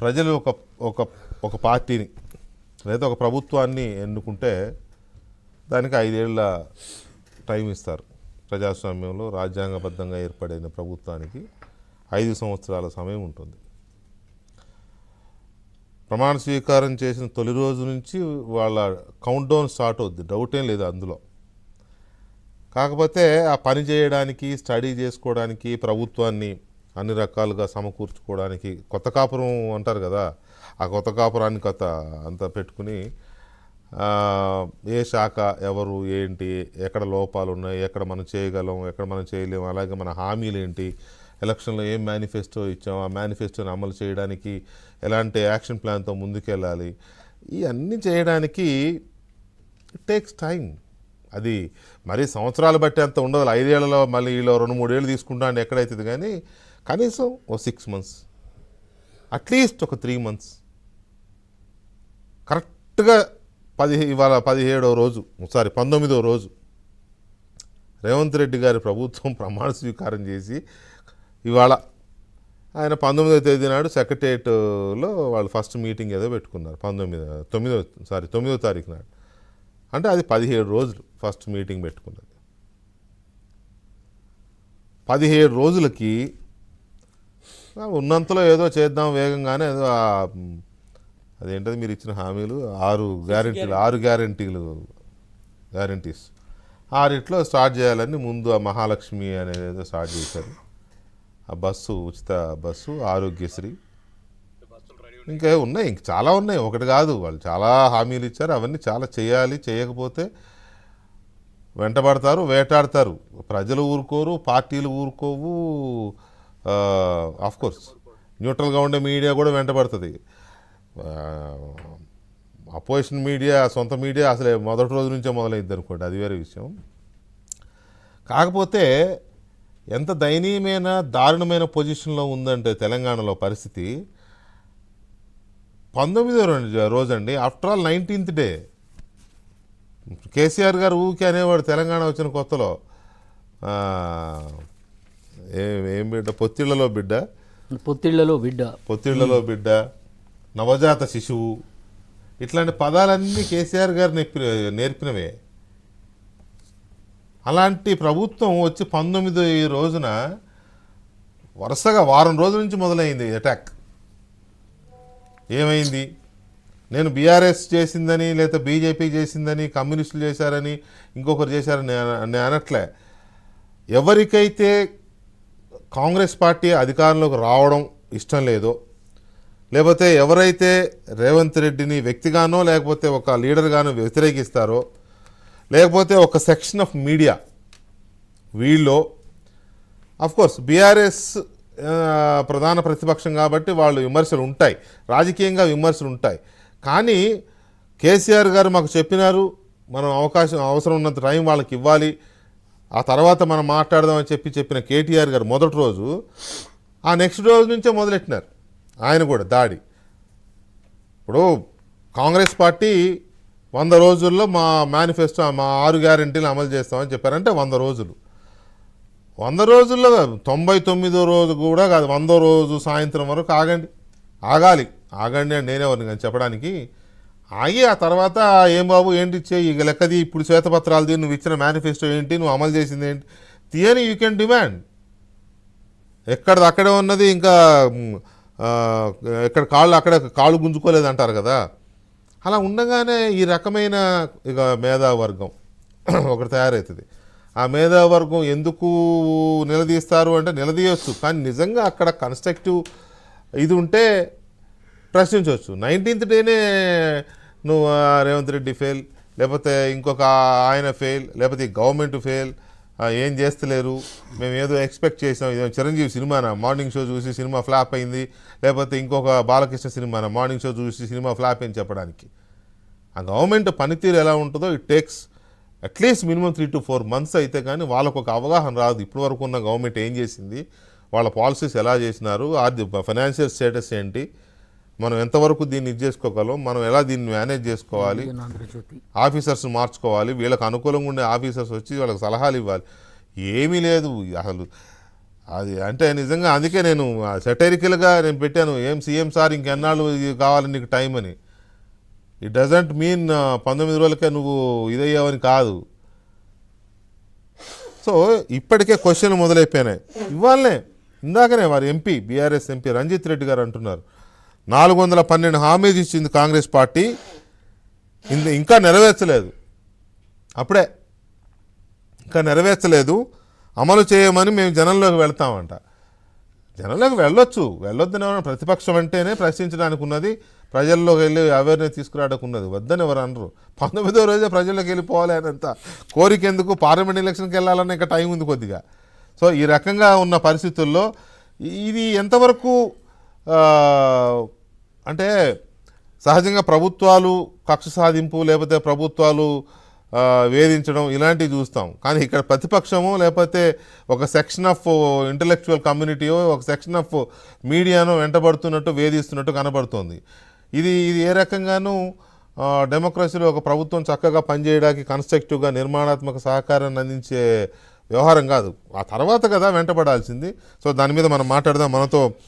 ప్రజలు ఒక ఒక ఒక పార్టీని లేదా ఒక ప్రభుత్వాన్ని ఎన్నుకుంటే దానికి 5 ఏళ్ల టైం ఇస్తారు. ప్రజాస్వామ్యంలో రాజ్యాంగబద్ధంగా ఏర్పడిన ప్రభుత్వానికి 5 సంవత్సరాల సమయం ఉంటుంది. ప్రమాణ స్వీకారం చేసిన తొలి రోజు నుంచి వాళ్ళ కౌంట్ డౌన్ స్టార్ట్ అవుద్ది, డౌట్ ఏం లేదు అందులో. కాకపోతే ఆ పని చేయడానికి, స్టడీ చేసుకోవడానికి, ప్రభుత్వాన్ని అన్ని రకాలుగా సమకూర్చుకోవడానికి కొత్త కాపురం అంటారు కదా, ఆ కొత్త కాపురాన్ని అంతా పెట్టుకుని ఏ శాఖ ఎవరు ఏంటి, ఎక్కడ లోపాలు ఉన్నాయి, ఎక్కడ మనం చేయగలం, ఎక్కడ మనం చేయలేము, అలాగే మన హామీలు ఏంటి, ఎలక్షన్లో ఏం మేనిఫెస్టో ఇచ్చాం, ఆ మేనిఫెస్టోని అమలు చేయడానికి ఎలాంటి యాక్షన్ ప్లాన్తో ముందుకెళ్ళాలి, ఇవన్నీ చేయడానికి ఇట్ టేక్స్ టైం. అది మరీ సంవత్సరాలు బట్టి అంత ఉండదు. 5 ఏళ్లలో మళ్ళీ వీళ్ళు 2-3 ఏళ్ళు తీసుకుంటా అంటే ఎక్కడవుతుంది, కానీ కనీసం ఓ 6 months, అట్లీస్ట్ ఒక 3 months కరెక్ట్గా ఇవాళ 17వ రోజు, 19వ రోజు రేవంత్ రెడ్డి గారి ప్రభుత్వం ప్రమాణ స్వీకారం చేసి ఇవాళ ఆయన 19వ తేదీ నాడు సెక్రటేరియట్లో వాళ్ళు ఫస్ట్ మీటింగ్ ఏదో పెట్టుకున్నారు. 9వ తారీఖు నాడు, అంటే అది 17 రోజులు ఫస్ట్ మీటింగ్ పెట్టుకున్నది. 17 రోజులకి ఉన్నంతలో ఏదో చేద్దాం వేగంగానే, ఏదో అదేంటది మీరు ఇచ్చిన హామీలు 6 గ్యారంటీస్ 6 స్టార్ట్ చేయాలని ముందు ఆ మహాలక్ష్మి అనేది ఏదో స్టార్ట్ చేశారు. ఆ బస్సు, ఉచిత బస్సు, ఆరోగ్యశ్రీ, ఇంకా ఉన్నాయి, ఇంక చాలా ఉన్నాయి, ఒకటి కాదు. వాళ్ళు చాలా హామీలు ఇచ్చారు, అవన్నీ చాలా చేయాలి. చేయకపోతే వెంటబడతారు, వేటాడతారు. ప్రజలు ఊరుకోరు, పార్టీలు ఊరుకోవు, ఆఫ్కోర్స్ న్యూట్రల్గా ఉండే మీడియా కూడా వెంటబడుతుంది. అపోజిషన్ మీడియా, సొంత మీడియా అసలే మొదటి రోజు నుంచే మొదలైంది అనుకోండి, అది వేరే విషయం. కాకపోతే ఎంత దయనీయమైన, దారుణమైన పొజిషన్లో ఉందంటే తెలంగాణలో పరిస్థితి, 19వ రోజు అండి, after all 19th day. KCR గారు ఊరికే అనేవాడు తెలంగాణ వచ్చిన కొత్తలో, ఏం బిడ్డ, పొత్తిళ్లలో బిడ్డ, నవజాత శిశువు, ఇట్లాంటి పదాలన్నీ కేసీఆర్ గారు నేర్పినవే. అలాంటి ప్రభుత్వం వచ్చి 19వ రోజున వరుసగా వారం రోజుల నుంచి మొదలైంది అటాక్. ఏమైంది? నేను బీఆర్ఎస్ చేసిందని, లేదా బీజేపీ చేసిందని, కమ్యూనిస్టులు చేశారని, ఇంకొకరు చేశారని నేను అనట్లే. ఎవరికైతే కాంగ్రెస్ పార్టీ అధికారంలోకి రావడం ఇష్టం లేదో, లేకపోతే ఎవరైతే రేవంత్ రెడ్డిని వ్యక్తిగానో లేకపోతే ఒక లీడర్గానో వ్యతిరేకిస్తారో, లేకపోతే ఒక సెక్షన్ ఆఫ్ మీడియా, వీళ్ళు అఫ్కోర్స్ బీఆర్ఎస్ ప్రధాన ప్రతిపక్షం కాబట్టి వాళ్ళు విమర్శలు ఉంటాయి, రాజకీయంగా విమర్శలు ఉంటాయి. కానీ కేసీఆర్ గారు మాకు చెప్పినారు, మనం అవసరం ఉన్నంత టైం వాళ్ళకి ఇవ్వాలి, ఆ తర్వాత మనం మాట్లాడదామని చెప్పిన కేటీఆర్ గారు మొదటి రోజు, ఆ నెక్స్ట్ రోజు నుంచే మొదలెట్టినారు ఆయన కూడా దాడి. ఇప్పుడు కాంగ్రెస్ పార్టీ 100 రోజుల్లో మా మేనిఫెస్టో, మా 6 గ్యారెంటీలు అమలు చేస్తామని చెప్పారంటే 100 రోజులు. 100 రోజుల్లో 99వ రోజు కూడా కాదు, 100వ రోజు సాయంత్రం వరకు ఆగాలి అని నేనేవారిని కానీ చెప్పడానికి. ఆగి ఆ తర్వాత ఏం బాబు ఏంటి ఇచ్చే ఇక లెక్కది, ఇప్పుడు శ్వేతపత్రాలు తీరు, నువ్వు ఇచ్చిన మేనిఫెస్టో ఏంటి, నువ్వు అమలు చేసింది ఏంటి తీయని యూ కెన్ డిమాండ్. ఎక్కడది అక్కడే ఉన్నది, ఇంకా ఎక్కడ కాళ్ళు గుంజుకోలేదు అంటారు కదా. అలా ఉండగానే ఈ రకమైన ఇక మేధావర్గం ఒకటి తయారవుతుంది. ఆ మేధావర్గం ఎందుకు నిలదీస్తారు అంటే నిలదీయవచ్చు, కానీ నిజంగా అక్కడ కన్స్ట్రక్టివ్ ఇది ఉంటే ప్రశ్నించవచ్చు. 19th డేనే నువ్వు రేవంత్ రెడ్డి ఫెయిల్, లేకపోతే ఇంకొక ఆయన ఫెయిల్, లేకపోతే ఈ గవర్నమెంట్ ఫెయిల్, ఏం చేస్తలేరు, మేము ఏదో ఎక్స్పెక్ట్ చేసాం, ఇదేమో చిరంజీవి సినిమానా, మార్నింగ్ షో చూసి సినిమా ఫ్లాప్ అయింది, లేకపోతే ఇంకొక బాలకృష్ణ సినిమానా, మార్నింగ్ షో చూసి సినిమా ఫ్లాప్ అయింది చెప్పడానికి. ఆ గవర్నమెంట్ పనితీరు ఎలా ఉంటుందో it takes at least minimum 3 to 4 months అయితే కానీ వాళ్ళకు ఒక అవగాహన రాదు. ఇప్పటి వరకు ఉన్న గవర్నమెంట్ ఏం చేసింది, వాళ్ళ పాలసీస్ ఎలా చేసినారు, ఫైనాన్షియల్ స్టేటస్ ఏంటి, మనం ఎంతవరకు దీన్ని చేసుకోగలం, మనం ఎలా దీన్ని మేనేజ్ చేసుకోవాలి, ఆఫీసర్స్ మార్చుకోవాలి, వీళ్ళకి అనుకూలంగా ఉండే ఆఫీసర్స్ వచ్చి వాళ్ళకి సలహాలు ఇవ్వాలి. ఏమీ లేదు అసలు. అది అంటే నిజంగా అందుకే నేను సెటైరికల్గా నేను పెట్టాను, ఏం సీఎం సార్ ఇంకెన్నాళ్ళు ఇది కావాలి నీకు టైం అని. ఇట్ డజంట్ మీన్ 19 రోజులకే నువ్వు ఇదయ్యావని కాదు. సో ఇప్పటికే క్వశ్చన్ మొదలైపోయినాయి. ఇవాళనే ఇందాకనే వారి ఎంపీ బీఆర్ఎస్ ఎంపీ రంజిత్ రెడ్డి గారు అంటున్నారు 412 హామీలు ఇచ్చింది కాంగ్రెస్ పార్టీ, ఇంకా నెరవేర్చలేదు. అప్పుడే ఇంకా నెరవేర్చలేదు, అమలు చేయమని మేము జనంలోకి వెళ్తామంట. జనంలోకి వెళ్ళొద్దని ఎవరైనా ప్రతిపక్షం అంటేనే ప్రశ్నించడానికి ఉన్నది, ప్రజల్లోకి వెళ్ళి అవేర్నెస్ తీసుకురావడానికి ఉన్నది. వద్దని ఎవరు అనరు. 19వ రోజే ప్రజల్లోకి వెళ్ళిపోవాలి అనేంత కోరిక ఎందుకు? పార్లమెంట్ ఎలక్షన్కి వెళ్ళాలన్న ఇంకా టైం ఉంది కొద్దిగా. సో ఈ రకంగా ఉన్న పరిస్థితుల్లో ఇది ఎంతవరకు అంటే సహజంగా ప్రభుత్వాలు కక్ష సాధింపు లేకపోతే ప్రభుత్వాలు వేధించడం ఇలాంటివి చూస్తాం. కానీ ఇక్కడ ప్రతిపక్షము లేకపోతే ఒక సెక్షన్ ఆఫ్ ఇంటలెక్చువల్ కమ్యూనిటీయో ఒక సెక్షన్ ఆఫ్ మీడియాను వెంటబడుతున్నట్టు వేధిస్తున్నట్టు కనబడుతోంది. ఇది ఏ రకంగానూ డెమోక్రసీలో ఒక ప్రభుత్వం చక్కగా పనిచేయడానికి కన్స్ట్రక్టివ్గా నిర్మాణాత్మక సహకారాన్ని అందించే వ్యవహారం కాదు. ఆ తర్వాత కదా వెంటబడాల్సింది. సో దాని మీద మనం మాట్లాడదాం. మనతో